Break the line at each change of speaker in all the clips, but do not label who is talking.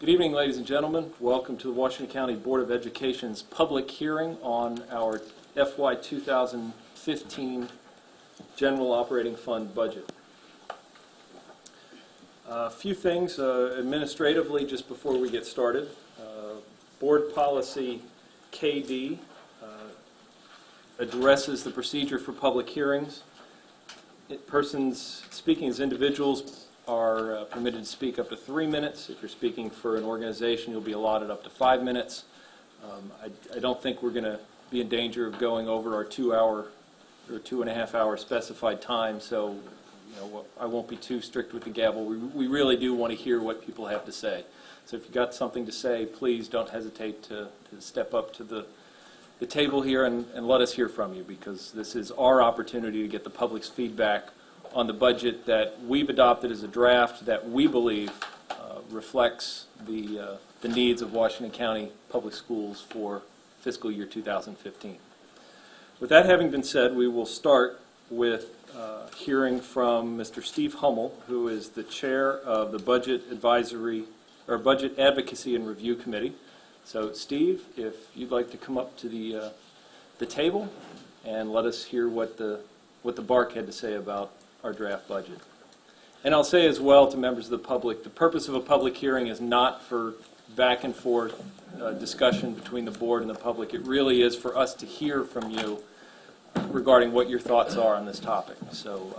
Good evening, ladies and gentlemen. Welcome to the Washington County Board of Education's public hearing on our FY 2015 General Operating Fund budget. A few things administratively just before we get started. Board Policy KD addresses the procedure for public hearings. Persons speaking as individuals are permitted to speak up to 3 minutes. If you're speaking for an organization, you'll be allotted up to 5 minutes. I don't think we're going to be in danger of going over our 2 hour or 2.5 hour specified time, so I won't be too strict with the gavel. We really do want to hear what people have to say. So if you've got something to say, please don't hesitate to step up to the table here and let us hear from you, because this is our opportunity to get the public's feedback on the budget that we've adopted as a draft that we believe reflects the needs of Washington County Public Schools for fiscal year 2015. With that having been said, we will start with hearing from Mr. Steve Hummel, who is the chair of the Budget Advocacy and Review Committee. So, Steve, if you'd like to come up to the table and let us hear what the BARC had to say about our draft budget. And I'll say as well to members of the public, the purpose of a public hearing is not for back and forth discussion between the board and the public. It really is for us to hear from you regarding what your thoughts are on this topic. So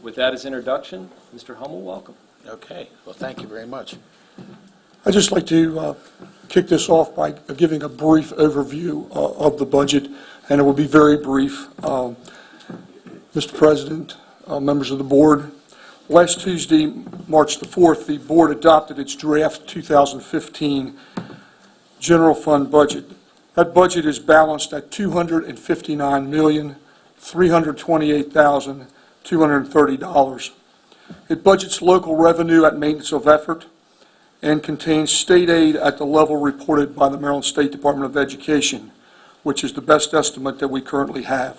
with that as introduction, Mr. Hummel, welcome.
Okay. Well, thank you very much.
I'd just like to kick this off by giving a brief overview of the budget, and it will be very brief. Mr. President, members of the board, last Tuesday, March the 4th, the board adopted its draft 2015 general fund budget. That budget is balanced at $259,328,230. It budgets local revenue at maintenance of effort and contains state aid at the level reported by the Maryland State Department of Education, which is the best estimate that we currently have.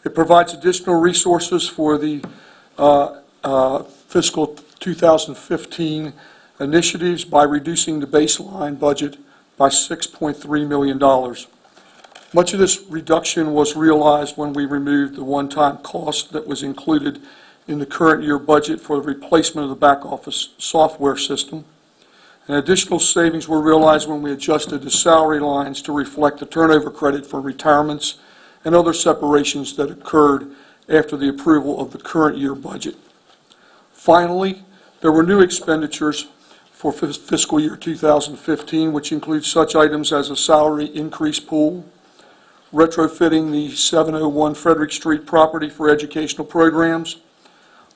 It provides additional resources for the fiscal 2015 initiatives by reducing the baseline budget by $6.3 million. Much of this reduction was realized when we removed the one-time cost that was included in the current year budget for the replacement of the back office software system. And additional savings were realized when we adjusted the salary lines to reflect the turnover credit for retirements and other separations that occurred after the approval of the current year budget. Finally, there were new expenditures for fiscal year 2015, which include such items as a salary increase pool, retrofitting the 701 Frederick Street property for educational programs,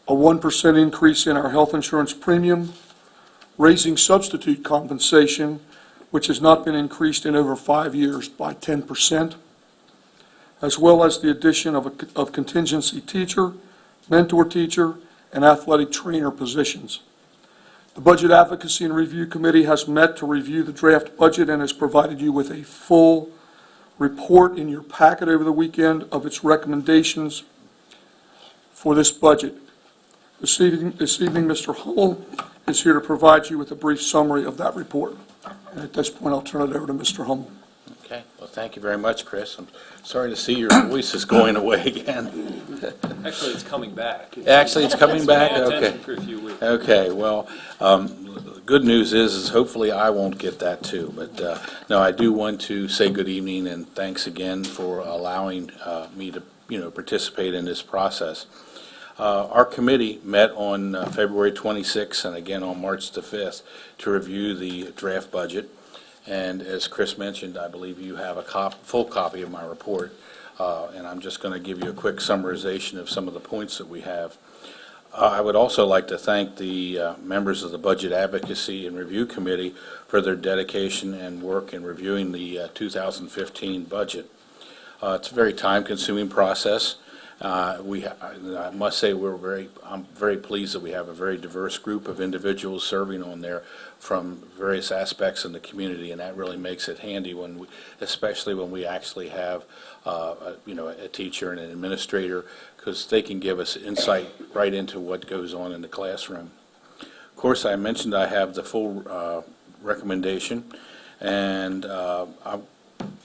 a 1% increase in our health insurance premium, raising substitute compensation, which has not been increased in over 5 years, by 10%, as well as the addition of contingency teacher, mentor teacher, and athletic trainer positions. The Budget Advocacy and Review Committee has met to review the draft budget and has provided you with a full report in your packet over the weekend of its recommendations for this budget. This evening, Mr. Hummel is here to provide you with a brief summary of that report. And at this point, I'll turn it over to Mr. Hummel.
Okay. Well, thank you very much, Chris. I'm sorry to see your voice is going away again.
Actually, it's coming back.
Actually, it's coming back? Okay.
For a few weeks.
Okay. Well, the good news is hopefully I won't get that too. But no, I do want to say good evening and thanks again for allowing me to participate in this process. Our committee met on February 26th and again on March the 5th to review the draft budget. And as Chris mentioned, I believe you have a full copy of my report. And I'm just going to give you a quick summarization of some of the points that we have. I would also like to thank the members of the Budget Advocacy and Review Committee for their dedication and work in reviewing the 2015 budget. It's a very time-consuming process. I must say I'm very pleased that we have a very diverse group of individuals serving on there from various aspects in the community, and that really makes it handy especially when we actually have a teacher and an administrator, because they can give us insight right into what goes on in the classroom. Of course, I mentioned I have the full recommendation, and I'm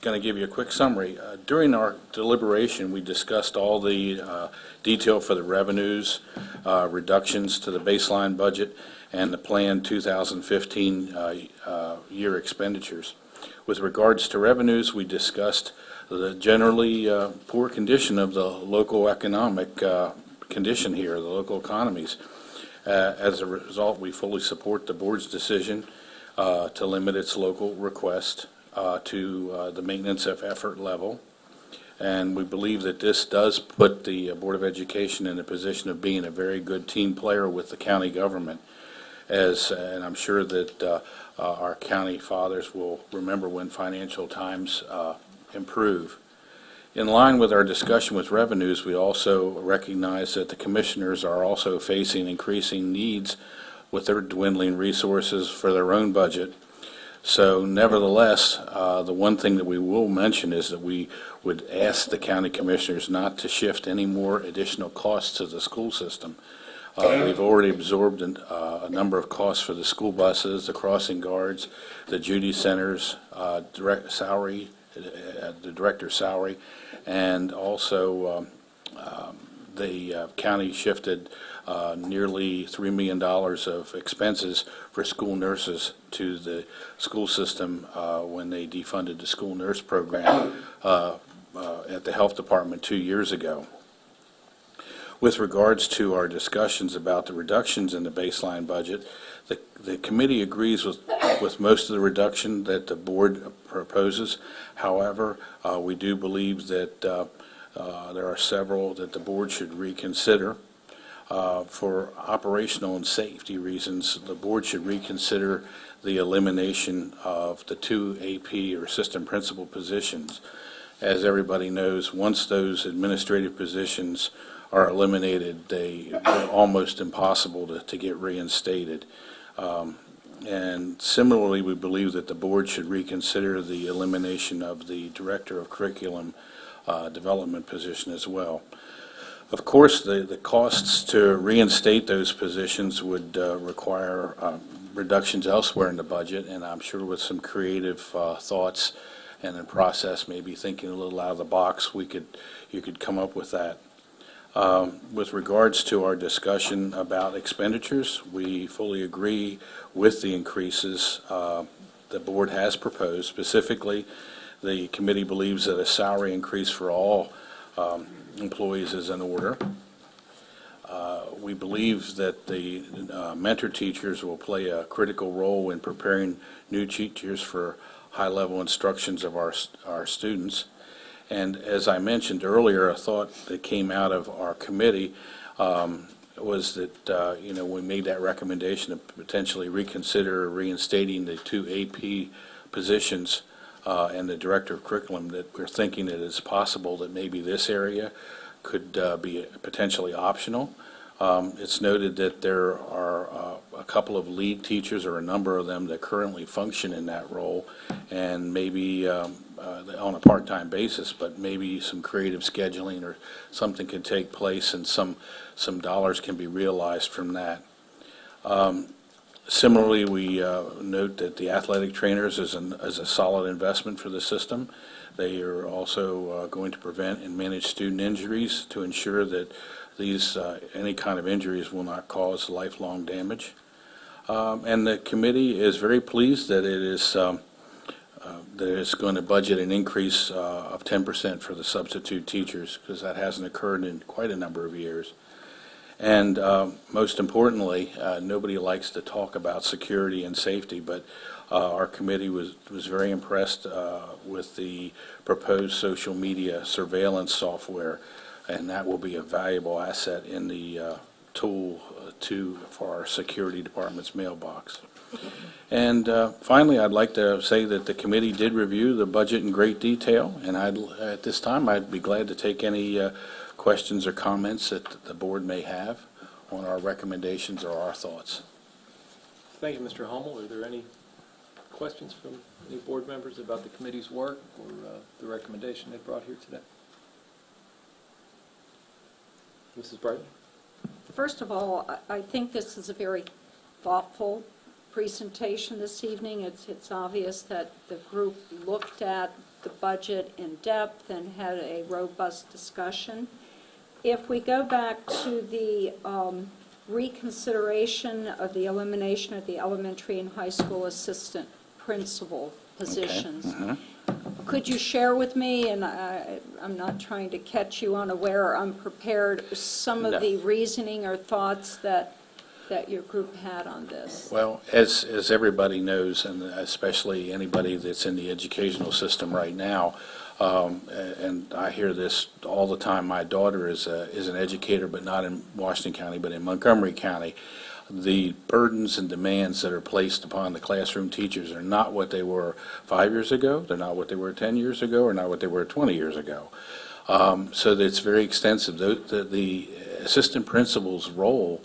going to give you a quick summary. During our deliberation, we discussed all the detail for the revenues, reductions to the baseline budget, and the planned 2015 year expenditures. With regards to revenues, we discussed the generally poor condition of the local economic condition here, the local economies. As a result, we fully support the board's decision to limit its local request to the maintenance of effort level. And we believe that this does put the Board of Education in a position of being a very good team player with the county government. And I'm sure that our county fathers will remember when financial times improve. In line with our discussion with revenues, we also recognize that the commissioners are also facing increasing needs with their dwindling resources for their own budget. So nevertheless, the one thing that we will mention is that we would ask the county commissioners not to shift any more additional costs to the school system. We've already absorbed a number of costs for the school buses, the crossing guards, the Judy Center's direct salary, the director's salary, and also the county shifted nearly $3 million of expenses for school nurses to the school system when they defunded the school nurse program at the health department 2 years ago. With regards to our discussions about the reductions in the baseline budget, the committee agrees with most of the reduction that the board proposes. However, we do believe that there are several that the board should reconsider. For operational and safety reasons, the board should reconsider the elimination of the 2 AP or assistant principal positions. As everybody knows, once those administrative positions are eliminated, they are almost impossible to get reinstated. And similarly, we believe that the board should reconsider the elimination of the Director of Curriculum Development position as well. Of course, the costs to reinstate those positions would require reductions elsewhere in the budget, and I'm sure with some creative thoughts and a process, maybe thinking a little out of the box, you could come up with that. With regards to our discussion about expenditures, we fully agree with the increases the board has proposed. Specifically, the committee believes that a salary increase for all employees is in order. We believe that the mentor teachers will play a critical role in preparing new teachers for high-level instructions of our students. And as I mentioned earlier, a thought that came out of our committee was that, we made that recommendation to potentially reconsider reinstating the 2 AP positions and the Director of Curriculum, that we're thinking it is possible that maybe this area could be potentially optional. It's noted that there are a couple of lead teachers, or a number of them, that currently function in that role, and maybe on a part-time basis, but maybe some creative scheduling or something can take place, and some dollars can be realized from that. Similarly, we note that the athletic trainers is a solid investment for the system. They are also going to prevent and manage student injuries to ensure that these any kind of injuries will not cause lifelong damage. And the committee is very pleased that it is going to budget an increase of 10% for the substitute teachers, because that hasn't occurred in quite a number of years. And most importantly, nobody likes to talk about security and safety, but our committee was very impressed with the proposed social media surveillance software, and that will be a valuable asset in the tool for our security department's mailbox. And finally, I'd like to say that the committee did review the budget in great detail, and at this time I'd be glad to take any questions or comments that the board may have on our recommendations or our thoughts.
Thank you, Mr. Hummel. Are there any questions from any board members about the committee's work or the recommendation they brought here today? Mrs. Brighton?
First of all, I think this is a very thoughtful presentation this evening. It's obvious that the group looked at the budget in depth and had a robust discussion. If we go back to the reconsideration of the elimination of the elementary and high school assistant principal positions, could you share with me, and I'm not trying to catch you unaware or unprepared, some of
No.
the reasoning or thoughts that your group had on this?
Well, as everybody knows, and especially anybody that's in the educational system right now, and I hear this all the time, my daughter is an educator, but not in Washington County, but in Montgomery County. The burdens and demands that are placed upon the classroom teachers are not what they were 5 years ago, they're not what they were 10 years ago, or not what they were 20 years ago. So it's very extensive. The assistant principal's role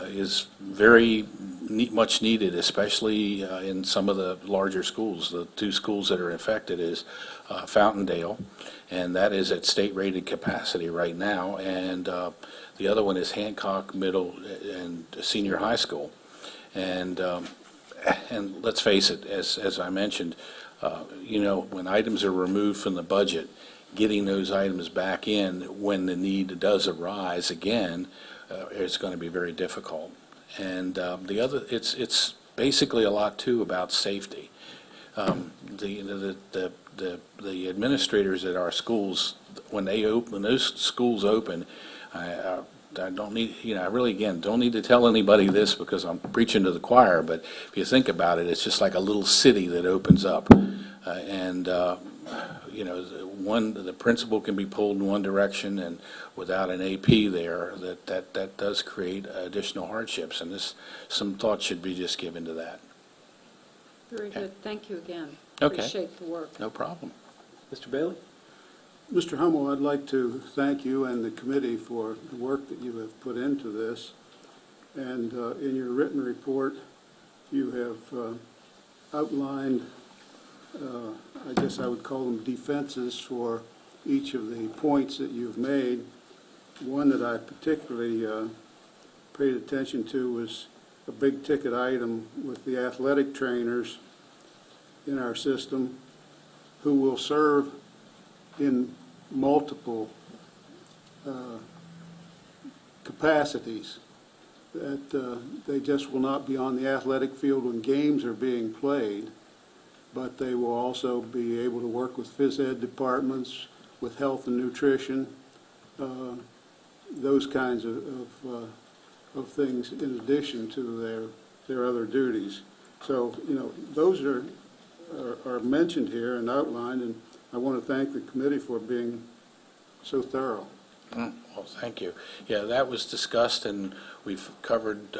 is very much needed, especially in some of the larger schools. The two schools that are affected is Fountaindale, and that is at state-rated capacity right now, and the other one is Hancock Middle and Senior High School. And let's face it, as I mentioned, when items are removed from the budget, getting those items back in when the need does arise again is going to be very difficult. And it's basically a lot too about safety. The administrators at our schools, when those schools open, I don't need, I really, again, don't need to tell anybody this because I'm preaching to the choir, but if you think about it, it's just like a little city that opens up. The principal can be pulled in one direction, and without an AP there, that does create additional hardships, and some thought should be just given to that.
Very good. Thank you again.
Okay.
Appreciate the work.
No problem.
Mr. Bailey?
Mr. Hummel, I'd like to thank you and the committee for the work that you have put into this. And in your written report, you have outlined, I guess I would call them defenses for each of the points that you've made. One that I particularly paid attention to was a big ticket item with the athletic trainers in our system who will serve in multiple capacities, that they just will not be on the athletic field when games are being played, but they will also be able to work with phys ed departments, with health and nutrition, those kinds of things in addition to their other duties. So, those are mentioned here and outlined, and I want to thank the committee for being so thorough.
Well, thank you. Yeah, that was discussed, and we've covered,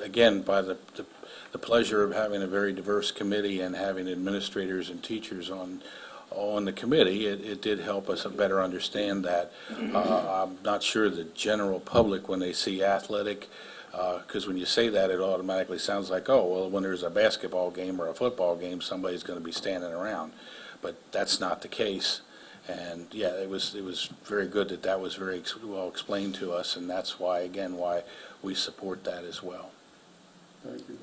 again, by the pleasure of having a very diverse committee and having administrators and teachers on the committee, it did help us better understand that. I'm not sure the general public, when they see athletic, because when you say that, it automatically sounds like, oh, well, when there's a basketball game or a football game, somebody's going to be standing around. But that's not the case. And yeah, it was very good that was very well explained to us, and that's why we support that as well.
Thank you.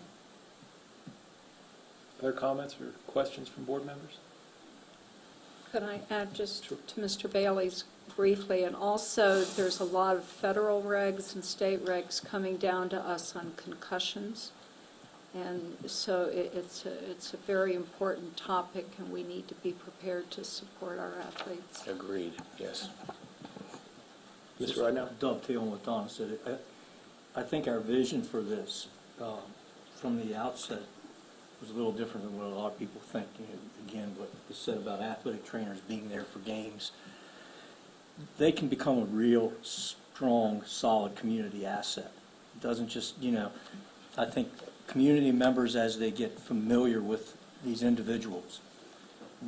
Other comments or questions from board members?
Could I add just to Mr. Bailey's briefly, and also there's a lot of federal regs and state regs coming down to us on concussions. And so it's a very important topic, and we need to be prepared to support our athletes.
Agreed, yes.
Mr. Rideout?
Dovetailing what Donna said, I think our vision for this from the outset was a little different than what a lot of people think. Again, what was said about athletic trainers being there for games. They can become a real strong, solid community asset. It doesn't just, I think community members, as they get familiar with these individuals,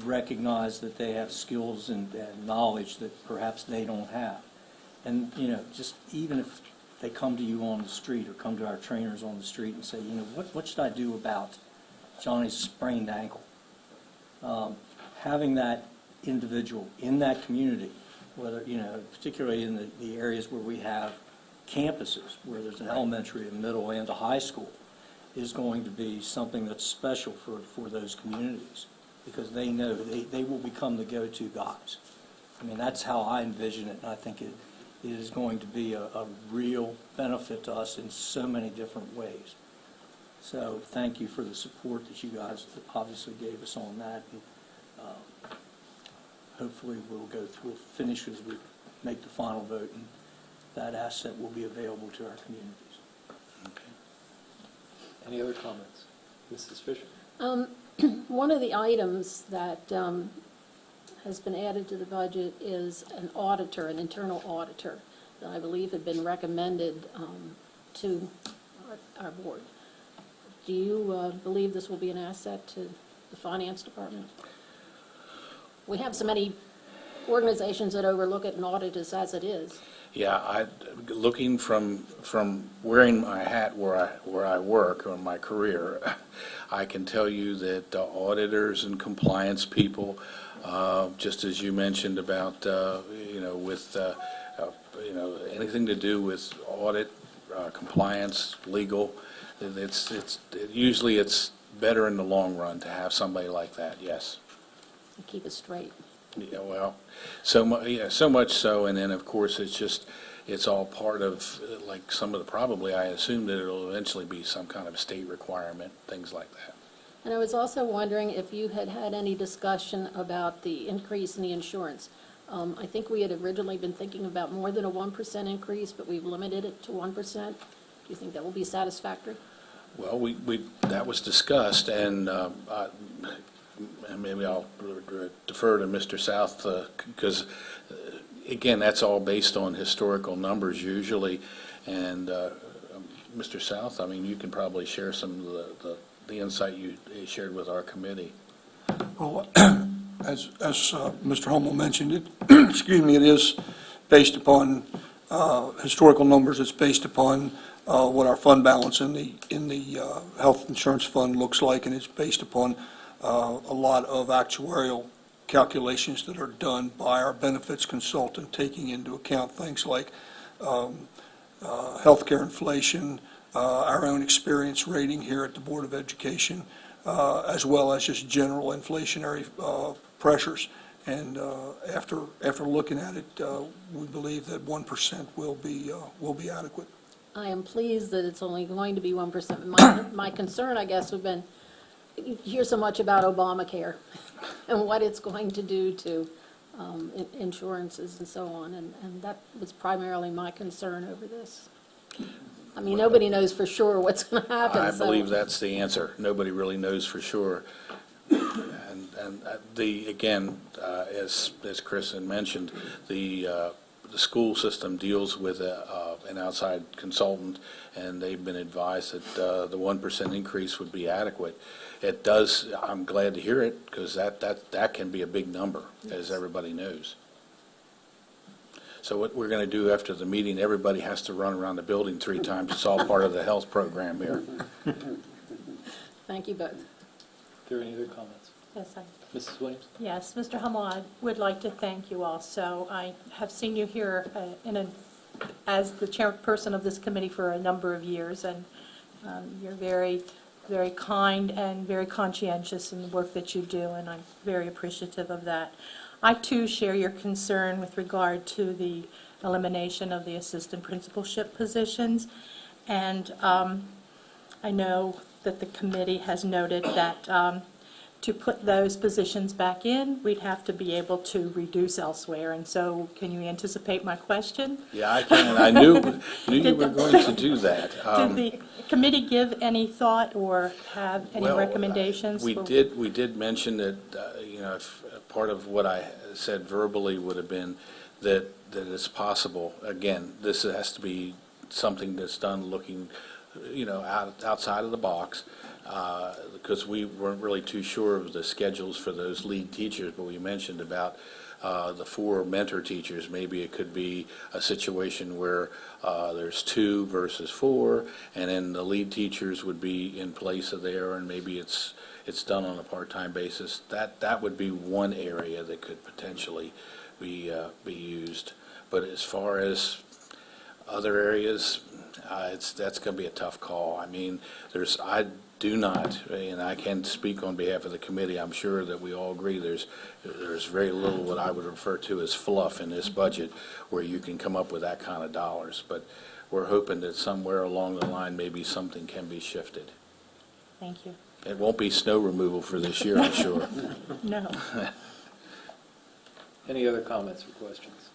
recognize that they have skills and knowledge that perhaps they don't have. And, just even if they come to you on the street or come to our trainers on the street and say, what should I do about Johnny's sprained ankle? Having that individual in that community, whether, particularly in the areas where we have campuses, where there's an elementary, a middle, and a high school, is going to be something that's special for those communities, because they know they will become the go-to guys. I mean, that's how I envision it, and I think it is going to be a real benefit to us in so many different ways. So thank you for the support that you guys obviously gave us on that. And hopefully we'll finish as we make the final vote, and that asset will be available to our communities.
Any other comments? Mrs. Fisher?
One of the items that has been added to the budget is an auditor, an internal auditor, that I believe had been recommended to our board. Do you believe this will be an asset to the finance department? We have so many organizations that overlook it and audit us as it is.
Yeah, looking from wearing my hat where I work or my career, I can tell you that auditors and compliance people, just as you mentioned about, with, anything to do with audit, compliance, legal, usually it's better in the long run to have somebody like that, yes.
To keep us straight.
Yeah, well, so much so, and then, of course, it's all part of, like, some of the, probably, I assume that it'll eventually be some kind of state requirement, things like that.
And I was also wondering if you had had any discussion about the increase in the insurance. I think we had originally been thinking about more than a 1% increase, but we've limited it to 1%. Do you think that will be satisfactory?
Well, that was discussed, and maybe I'll defer to Mr. South, because, again, that's all based on historical numbers usually, and Mr. South, I mean, you can probably share some of the insight you shared with our committee.
Well, as Mr. Hummel mentioned, it, excuse me, it is based upon historical numbers. It's based upon what our fund balance in the health insurance fund looks like, and it's based upon a lot of actuarial calculations that are done by our benefits consultant, taking into account things like healthcare inflation, our own experience rating here at the Board of Education, as well as just general inflationary pressures. And after looking at it, we believe that 1% will be adequate.
I am pleased that it's only going to be 1%. My concern, I guess, would have been, you hear so much about Obamacare and what it's going to do to insurances and so on, and that was primarily my concern over this. I mean, nobody knows for sure what's going to happen.
I
so-
believe that's the answer. Nobody really knows for sure. And again, as Chris had mentioned, the school system deals with an outside consultant, and they've been advised that the 1% increase would be adequate. It does, I'm glad to hear it, because that can be a big number, as everybody knows. So what we're going to do after the meeting, everybody has to run around the building 3 times. It's all part of the health program here.
Thank you both.
Are there any other comments?
Yes,
Mrs. Williams?
yes, Mr. Hummel, I would like to thank you also. I have seen you here as the chairperson of this committee for a number of years, and you're very, very kind and very conscientious in the work that you do, and I'm very appreciative of that. I, too, share your concern with regard to the elimination of the assistant principalship positions, and I know that the committee has noted that to put those positions back in, we'd have to be able to reduce elsewhere, and so can you anticipate my question?
Yeah, I can. I knew you were going to do that.
Did the committee give any thought or have any
Well,
recommendations?
We did mention that, if part of what I said verbally would have been that it's possible. Again, this has to be something that's done looking, outside of the box, because we weren't really too sure of the schedules for those lead teachers, but we mentioned about the 4 mentor teachers. Maybe it could be a situation where there's 2 versus 4, and then the lead teachers would be in place of there, and maybe it's done on a part-time basis. That would be one area that could potentially be used. But as far as other areas, that's going to be a tough call. I mean, I do not, and I can speak on behalf of the committee, I'm sure that we all agree, there's very little what I would refer to as fluff in this budget where you can come up with that kind of dollars. But we're hoping that somewhere along the line, maybe something can be shifted.
Thank you.
It won't be snow removal for this year, I'm sure.
No.
Any other comments or questions?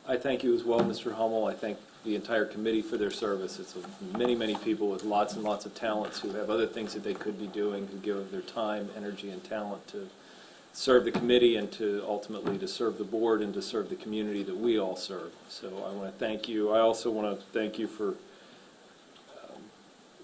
I thank you as well, Mr. Hummel. I thank the entire committee for their service. It's many, many people with lots and lots of talents who have other things that they could be doing, who give of their time, energy, and talent to serve the committee and to ultimately to serve the board and to serve the community that we all serve. So I want to thank you. I also want to thank you for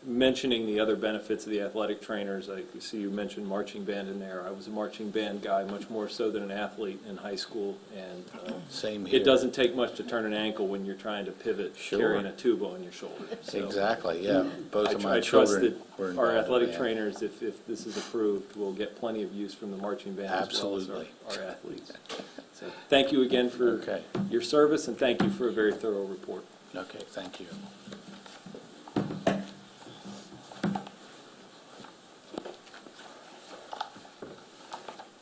mentioning the other benefits of the athletic trainers. I see you mentioned marching band in there. I was a marching band guy, much more so than an athlete in high school, and
Same here.
it doesn't take much to turn an ankle when you're trying to pivot
Sure.
carrying a tuba on your shoulder. So
Exactly, yeah. Both of my
I trust
children
that
were
our
involved in
athletic
that.
trainers, if this is approved, will get plenty of use from the marching band as well as
Absolutely.
our athletes. So thank you again for
Okay.
your service, and thank you for a very thorough report.
Okay, thank you.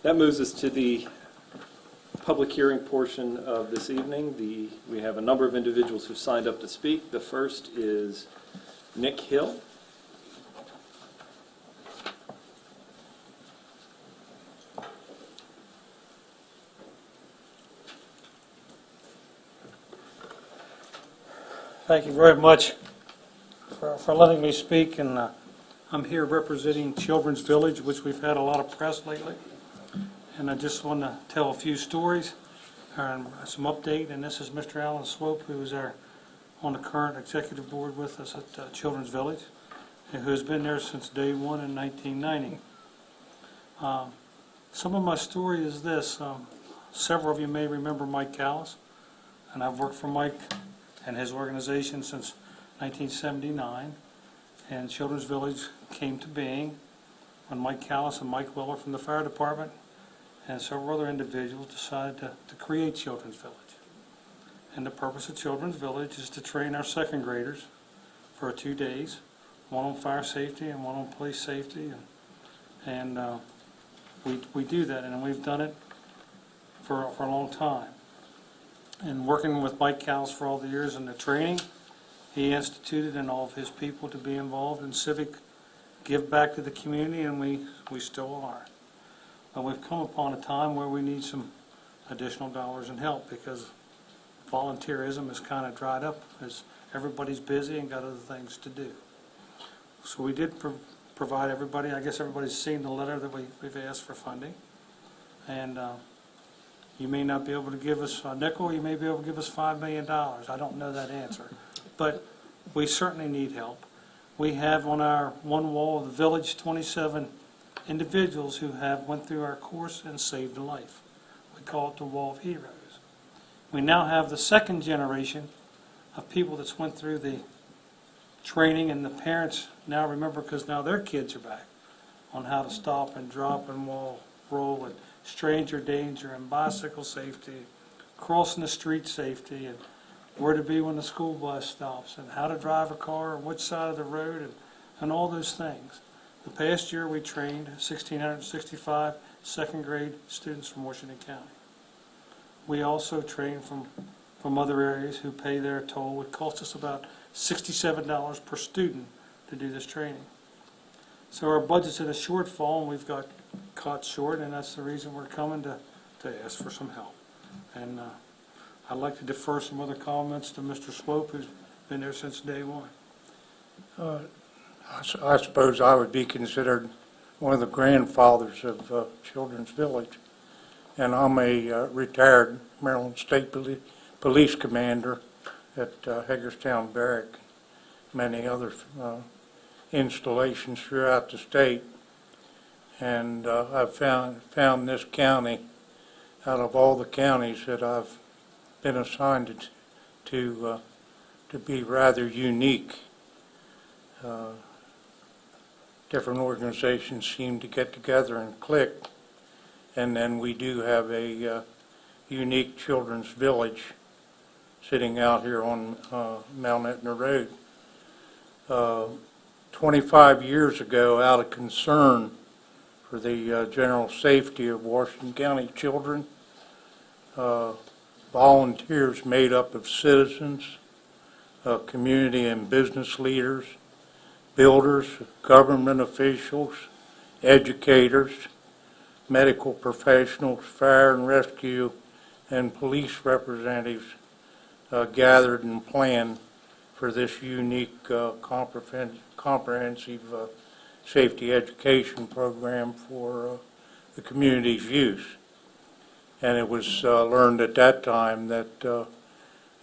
That moves us to the public hearing portion of this evening. We have a number of individuals who signed up to speak. The first is Nick Hill.
Thank you very much for letting me speak, and I'm here representing Children's Village, which we've had a lot of press lately. And I just want to tell a few stories and some update, and this is Mr. Alan Swope, who is on the current executive board with us at Children's Village, and who has been there since day one in 1990. Some of my story is this. Several of you may remember Mike Callis, and I've worked for Mike and his organization since 1979, and Children's Village came to being when Mike Callis and Mike Willer from the fire department and several other individuals decided to create Children's Village. And the purpose of Children's Village is to train our second graders for 2 days, one on fire safety and one on police safety, and we do that, and we've done it for a long time. And working with Mike Callis for all the years in the training, he instituted and all of his people to be involved in civic give back to the community, and we still are. But we've come upon a time where we need some additional dollars and help, because volunteerism has kind of dried up as everybody's busy and got other things to do. So we did provide everybody, I guess everybody's seen the letter that we've asked for funding. And you may not be able to give us a nickel, you may be able to give us $5 million. I don't know that answer. But we certainly need help. We have on our one wall of the village 27 individuals who have went through our course and saved a life. We call it the Wall of Heroes. We now have the second generation of people that's went through the training, and the parents now remember, because now their kids are back, on how to stop and drop and roll and stranger danger and bicycle safety, crossing the street safety, and where to be when the school bus stops, and how to drive a car, and which side of the road, and all those things. The past year we trained 1,665 second grade students from Washington County. We also train from other areas who pay their toll. It costs us about $67 per student to do this training. So our budget's in a shortfall, and we've got caught short, and that's the reason we're coming to ask for some help. And I'd like to defer some other comments to Mr. Swope, who's been there since day one.
I suppose I would be considered one of the grandfathers of Children's Village. And I'm a retired Maryland State Police Commander at Hagerstown Barrack, many other installations throughout the state. And I've found this county, out of all the counties that I've been assigned to be rather unique. Different organizations seem to get together and click, and then we do have a unique Children's Village sitting out here on Mount Etna Road. 25 years ago, out of concern for the general safety of Washington County children, volunteers made up of citizens, community and business leaders, builders, government officials, educators, medical professionals, fire and rescue, and police representatives gathered and planned for this unique comprehensive safety education program for the community's use. And it was learned at that time that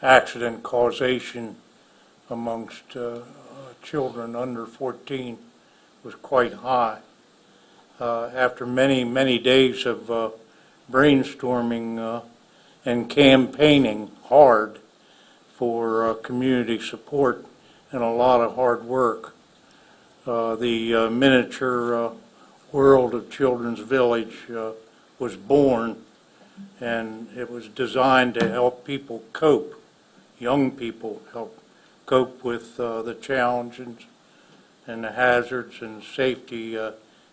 accident causation amongst children under 14 was quite high. After many, many days of brainstorming and campaigning hard for community support and a lot of hard work, the miniature world of Children's Village was born, and it was designed to help people cope, young people help cope with the challenges and the hazards and safety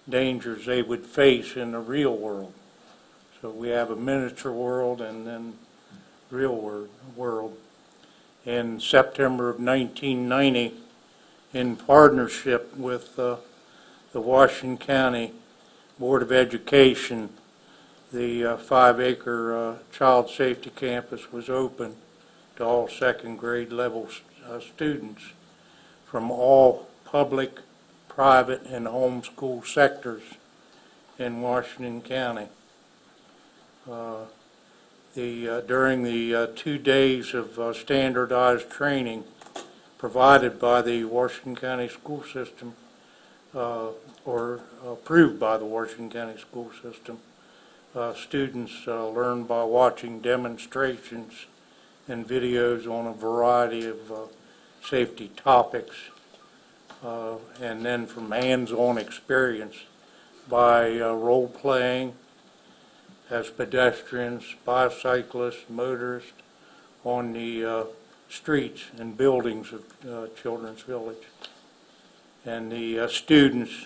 dangers they would face in the real world. So we have a miniature world and then real world. In September of 1990, in partnership with the Washington County Board of Education, the 5-acre child safety campus was open to all second grade level students from all public, private, and homeschool sectors in Washington County. During the 2 days of standardized training provided by the Washington County school system, or approved by the Washington County school system, students learn by watching demonstrations and videos on a variety of safety topics, and then from hands-on experience by role-playing as pedestrians, bicyclists, motorists on the streets and buildings of Children's Village. And the students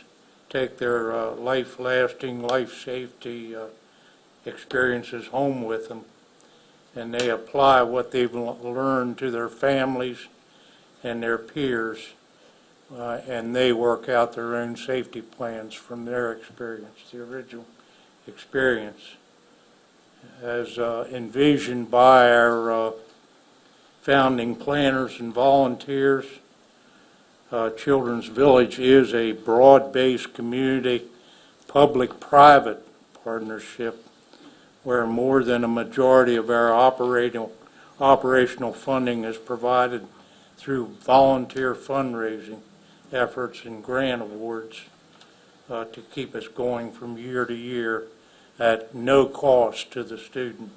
take their life-lasting, life-safety experiences home with them, and they apply what they've learned to their families and their peers, and they work out their own safety plans from their experience, the original experience. As envisioned by our founding planners and volunteers, Children's Village is a broad-based community, public-private partnership where more than a majority of our operational funding is provided through volunteer fundraising efforts and grant awards to keep us going from year to year at no cost to the student.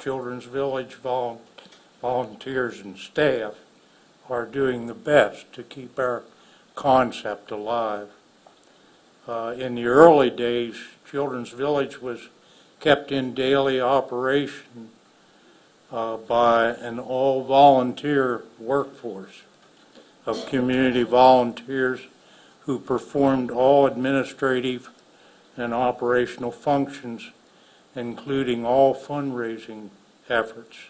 Children's Village volunteers and staff are doing the best to keep our concept alive. In the early days, Children's Village was kept in daily operation by an all-volunteer workforce of community volunteers who performed all administrative and operational functions, including all fundraising efforts.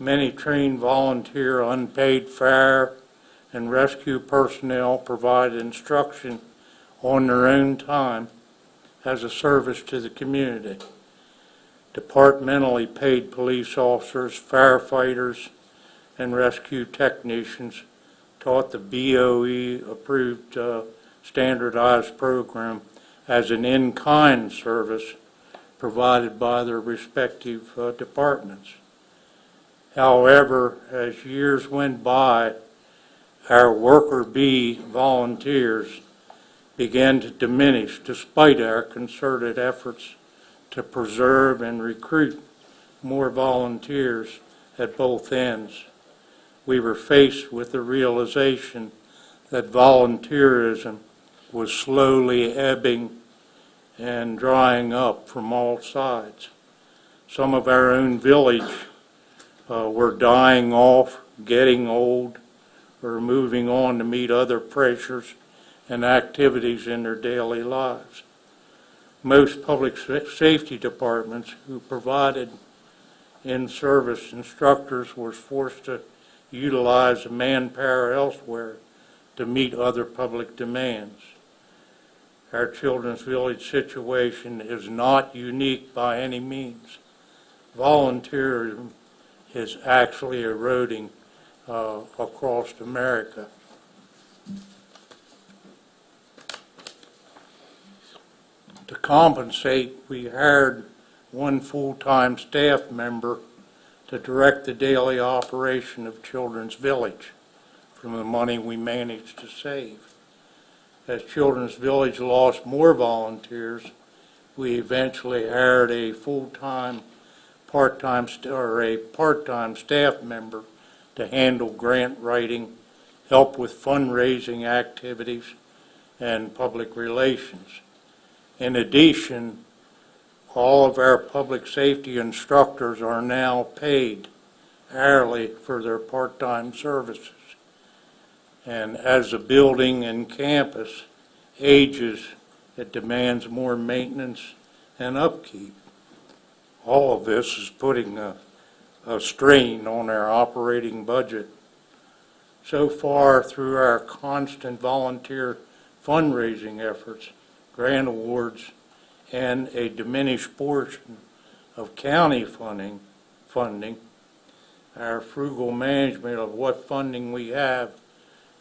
Many trained volunteer unpaid fire and rescue personnel provide instruction on their own time as a service to the community. Departmentally paid police officers, firefighters, and rescue technicians taught the BOE-approved standardized program as an in-kind service provided by their respective departments. However, as years went by, our worker bee volunteers began to diminish despite our concerted efforts to preserve and recruit more volunteers at both ends. We were faced with the realization that volunteerism was slowly ebbing and drying up from all sides. Some of our own village were dying off, getting old, or moving on to meet other pressures and activities in their daily lives. Most public safety departments who provided in-service instructors were forced to utilize the manpower elsewhere to meet other public demands. Our Children's Village situation is not unique by any means. Volunteerism is actually eroding across America. To compensate, we hired one full-time staff member to direct the daily operation of Children's Village from the money we managed to save. As Children's Village lost more volunteers, we eventually hired a full-time, part-time staff member to handle grant writing, help with fundraising activities, and public relations. In addition, all of our public safety instructors are now paid hourly for their part-time services. And as the building and campus ages, it demands more maintenance and upkeep. All of this is putting a strain on our operating budget. So far, through our constant volunteer fundraising efforts, grant awards, and a diminished portion of county funding, our frugal management of what funding we have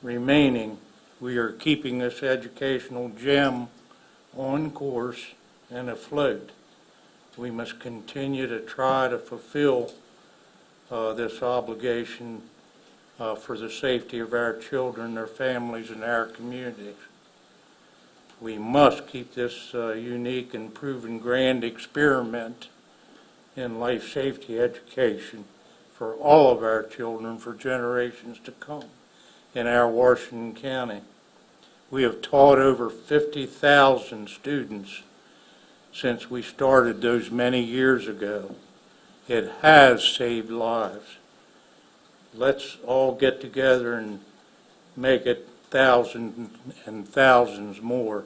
remaining, we are keeping this educational gem on course and afloat. We must continue to try to fulfill this obligation for the safety of our children, their families, and our communities. We must keep this unique and proven grand experiment in life safety education for all of our children for generations to come in our Washington County. We have taught over 50,000 students since we started those many years ago. It has saved lives. Let's all get together and make it thousands and thousands more.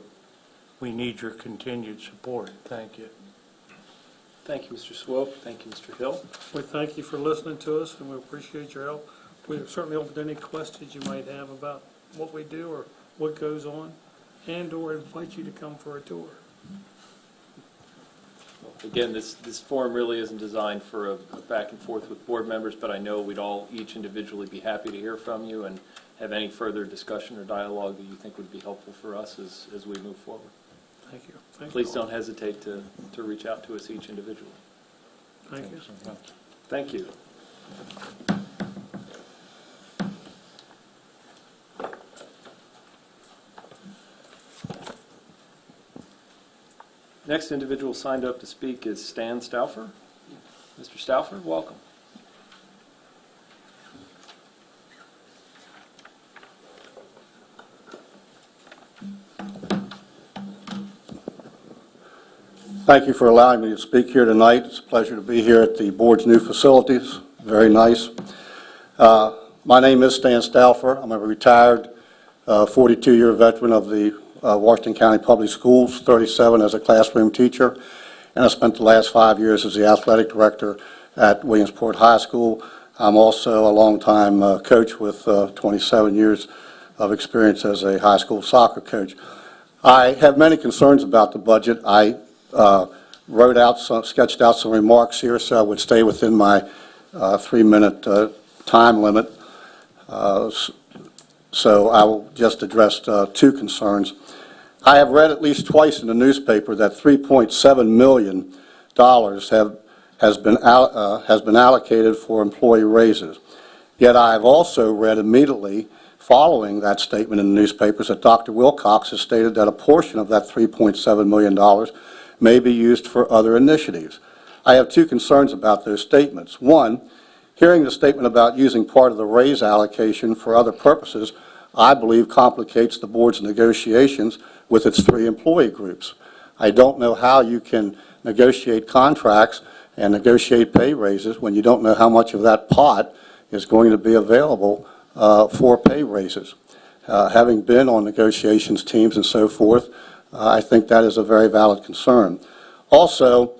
We need your continued support. Thank you.
Thank you, Mr. Swope. Thank you, Mr. Hill.
We thank you for listening to us, and we appreciate your help. We're certainly open to any questions you might have about what we do or what goes on, and/or invite you to come for a tour.
Again, this forum really isn't designed for a back and forth with board members, but I know we'd all each individually be happy to hear from you and have any further discussion or dialogue that you think would be helpful for us as we move forward.
Thank you. Thank
Please
you.
don't hesitate to reach out to us each individually.
Thank you.
Thank you. Next individual signed up to speak is Stan Stauffer. Mr. Stauffer, welcome.
Thank you for allowing me to speak here tonight. It's a pleasure to be here at the board's new facilities. Very nice. My name is Stan Stauffer. I'm a retired 42-year veteran of the Washington County Public Schools, 37 as a classroom teacher, and I spent the last 5 years as the athletic director at Williamsport High School. I'm also a longtime coach with 27 years of experience as a high school soccer coach. I have many concerns about the budget. I sketched out some remarks here, so I would stay within my 3-minute time limit. So I will just address 2 concerns. I have read at least twice in the newspaper that $3.7 million has been allocated for employee raises. Yet I have also read immediately following that statement in the newspapers that Dr. Wilcox has stated that a portion of that $3.7 million may be used for other initiatives. I have 2 concerns about those statements. One, hearing the statement about using part of the raise allocation for other purposes, I believe complicates the board's negotiations with its 3 employee groups. I don't know how you can negotiate contracts and negotiate pay raises when you don't know how much of that pot is going to be available for pay raises. Having been on negotiations teams and so forth, I think that is a very valid concern. Also,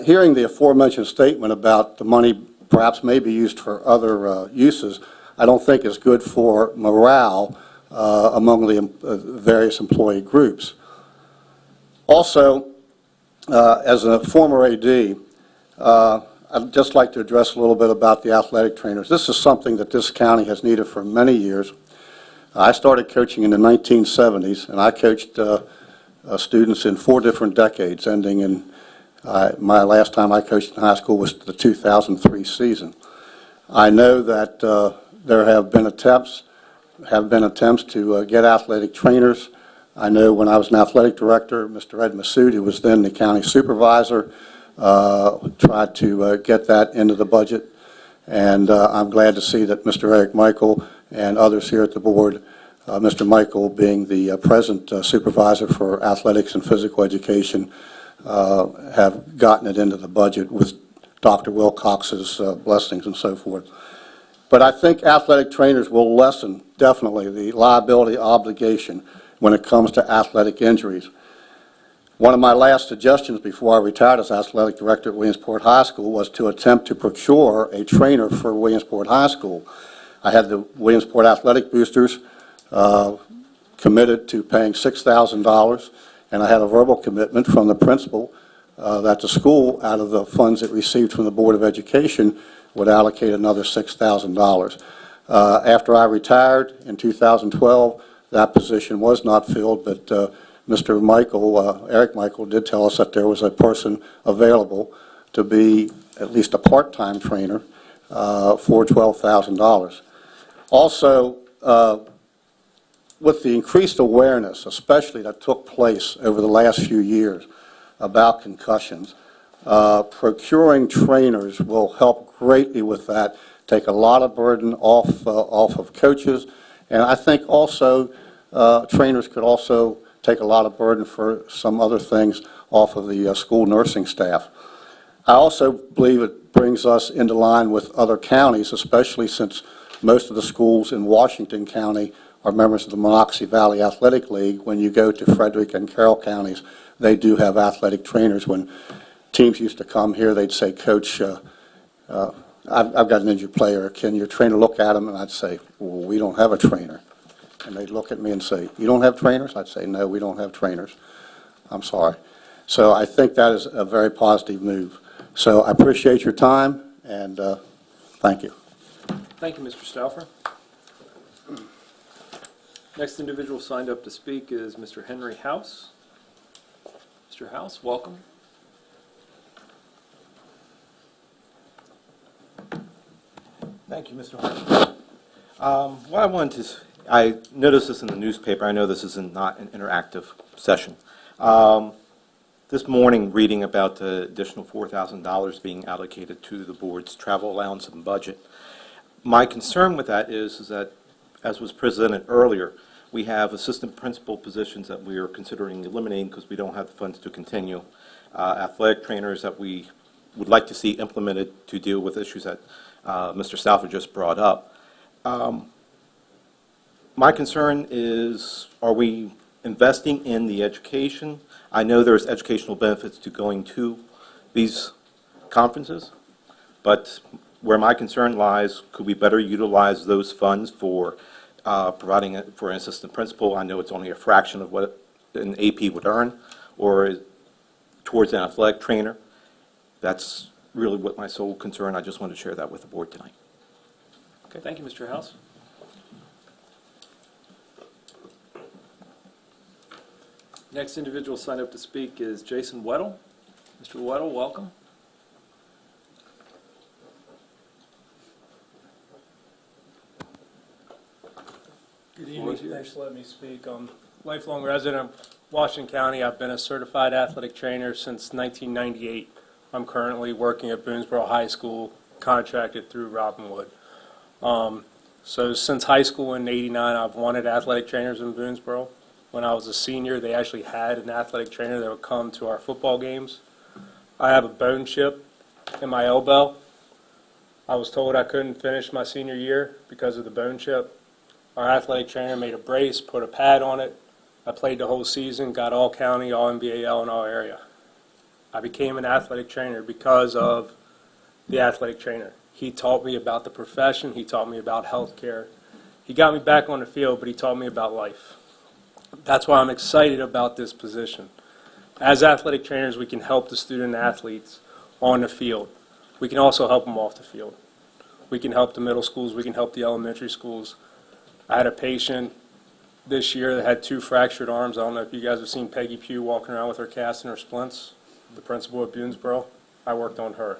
hearing the aforementioned statement about the money perhaps may be used for other uses, I don't think is good for morale among the various employee groups. Also, as a former AD, I'd just like to address a little bit about the athletic trainers. This is something that this county has needed for many years. I started coaching in the 1970s, and I coached students in 4 different decades, ending in my last time I coached in high school was the 2003 season. I know that there have been attempts to get athletic trainers. I know when I was an athletic director, Mr. Ed Massoud, who was then the county supervisor, tried to get that into the budget. And I'm glad to see that Mr. Eric Michael and others here at the board, Mr. Michael being the present supervisor for athletics and physical education, have gotten it into the budget with Dr. Wilcox's blessings and so forth. But I think athletic trainers will lessen, definitely, the liability obligation when it comes to athletic injuries. One of my last suggestions before I retired as athletic director at Williamsport High School was to attempt to procure a trainer for Williamsport High School. I had the Williamsport Athletic Boosters committed to paying $6,000, and I had a verbal commitment from the principal that the school, out of the funds it received from the Board of Education, would allocate another $6,000. After I retired in 2012, that position was not filled, but Mr. Michael, Eric Michael, did tell us that there was a person available to be at least a part-time trainer for $12,000. Also, with the increased awareness, especially that took place over the last few years about concussions, procuring trainers will help greatly with that, take a lot of burden off of coaches, and I think also trainers could also take a lot of burden for some other things off of the school nursing staff. I also believe it brings us into line with other counties, especially since most of the schools in Washington County are members of the Monocacy Valley Athletic League. When you go to Frederick and Carroll counties, they do have athletic trainers. When teams used to come here, they'd say, Coach, I've got an injured player. Can your trainer look at him? And I'd say, well, we don't have a trainer. And they'd look at me and say, you don't have trainers? I'd say, no, we don't have trainers. I'm sorry. So I think that is a very positive move. So I appreciate your time, and thank you.
Thank you, Mr. Stauffer. Next individual signed up to speak is Mr. Henry House. Mr. House, welcome.
Thank you, Mr. Hart. What I wanted to, I noticed this in the newspaper. I know this is not an interactive session. This morning, reading about the additional $4,000 being allocated to the board's travel allowance and budget. My concern with that is that, as was presented earlier, we have assistant principal positions that we are considering eliminating because we don't have the funds to continue. Athletic trainers that we would like to see implemented to deal with issues that Mr. Stauffer just brought up. My concern is, are we investing in the education? I know there's educational benefits to going to these conferences, but where my concern lies, could we better utilize those funds for providing it for an assistant principal? I know it's only a fraction of what an AP would earn, or towards an athletic trainer. That's really what my sole concern. I just wanted to share that with the board tonight.
Okay, thank you, Mr. House. Next individual signed up to speak is Jason Weddle. Mr. Weddle, welcome.
Good evening. Thanks for letting me speak. Lifelong resident of Washington County. I've been a certified athletic trainer since 1998. I'm currently working at Boonesboro High School, contracted through Robinwood. So since high school in '89, I've wanted athletic trainers in Boonesboro. When I was a senior, they actually had an athletic trainer that would come to our football games. I have a bone chip in my elbow. I was told I couldn't finish my senior year because of the bone chip. Our athletic trainer made a brace, put a pad on it. I played the whole season, got all county, all NBAL, and all area. I became an athletic trainer because of the athletic trainer. He taught me about the profession. He taught me about health care. He got me back on the field, but he taught me about life. That's why I'm excited about this position. As athletic trainers, we can help the student athletes on the field. We can also help them off the field. We can help the middle schools. We can help the elementary schools. I had a patient this year that had 2 fractured arms. I don't know if you guys have seen Peggy Pugh walking around with her cast and her splints, the principal at Boonesboro. I worked on her.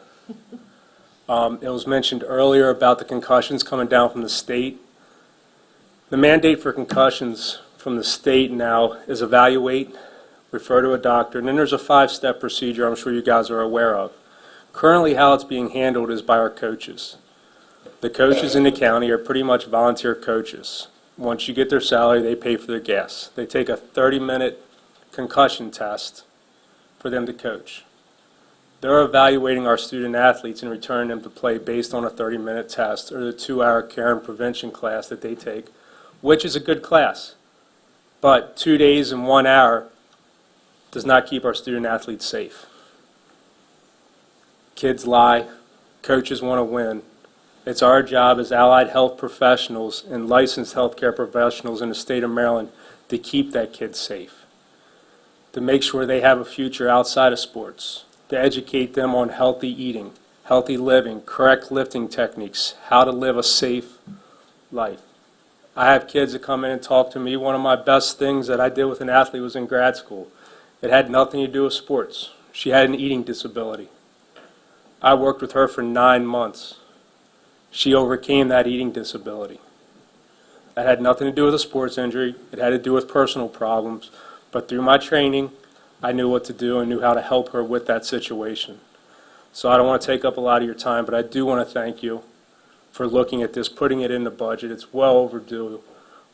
It was mentioned earlier about the concussions coming down from the state. The mandate for concussions from the state now is evaluate, refer to a doctor, and then there's a 5-step procedure I'm sure you guys are aware of. Currently, how it's being handled is by our coaches. The coaches in the county are pretty much volunteer coaches. Once you get their salary, they pay for their gas. They take a 30-minute concussion test for them to coach. They're evaluating our student athletes and returning them to play based on a 30-minute test or the 2-hour care and prevention class that they take, which is a good class. But 2 days and 1 hour does not keep our student athletes safe. Kids lie. Coaches want to win. It's our job as allied health professionals and licensed healthcare professionals in the state of Maryland to keep that kid safe, to make sure they have a future outside of sports, to educate them on healthy eating, healthy living, correct lifting techniques, how to live a safe life. I have kids that come in and talk to me. One of my best things that I did with an athlete was in grad school. It had nothing to do with sports. She had an eating disability. I worked with her for 9 months. She overcame that eating disability. That had nothing to do with a sports injury. It had to do with personal problems. But through my training, I knew what to do and knew how to help her with that situation. So I don't want to take up a lot of your time, but I do want to thank you for looking at this, putting it in the budget. It's well overdue.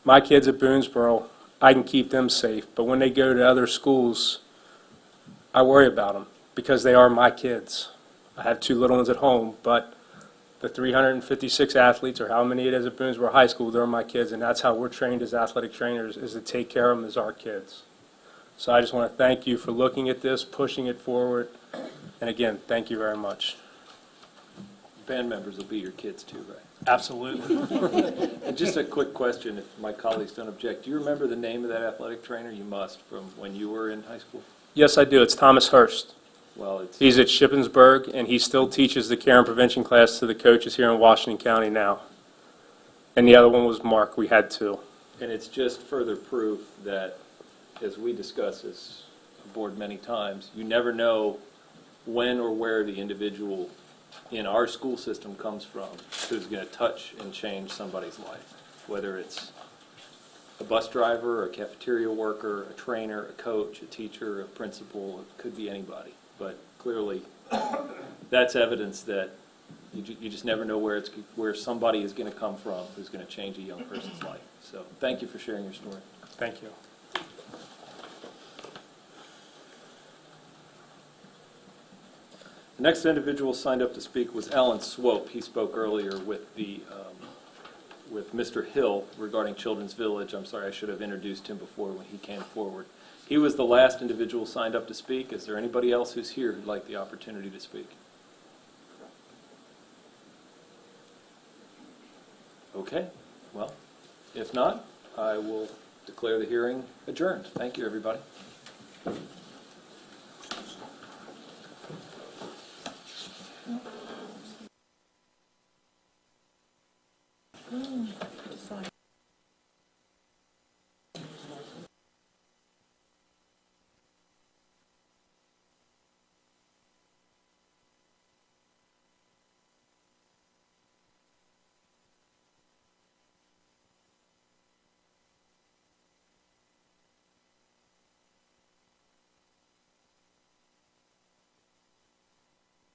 My kids at Boonesboro, I can keep them safe, but when they go to other schools, I worry about them because they are my kids. I have 2 little ones at home, but the 356 athletes, or how many it is at Boonesboro High School, they're my kids, and that's how we're trained as athletic trainers, is to take care of them as our kids. So I just want to thank you for looking at this, pushing it forward, and again, thank you very much.
Band members will be your kids too, right?
Absolutely.
And just a quick question, if my colleagues don't object. Do you remember the name of that athletic trainer? You must, from when you were in high school?
Yes, I do. It's Thomas Hurst.
Well, it's,
He's at Shippensburg, and he still teaches the care and prevention class to the coaches here in Washington County now. And the other one was Mark. We had 2.
and it's just further proof that, as we discuss as a board many times, you never know when or where the individual in our school system comes from who's going to touch and change somebody's life, whether it's a bus driver, a cafeteria worker, a trainer, a coach, a teacher, a principal. It could be anybody. But clearly, that's evidence that you just never know where somebody is going to come from who's going to change a young person's life. So thank you for sharing your story.
Thank you.
The next individual signed up to speak was Alan Swope. He spoke earlier with Mr. Hill regarding Children's Village. I'm sorry, I should have introduced him before when he came forward. He was the last individual signed up to speak. Is there anybody else who's here who'd like the opportunity to speak? Okay, well, if not, I will declare the hearing adjourned. Thank you, everybody.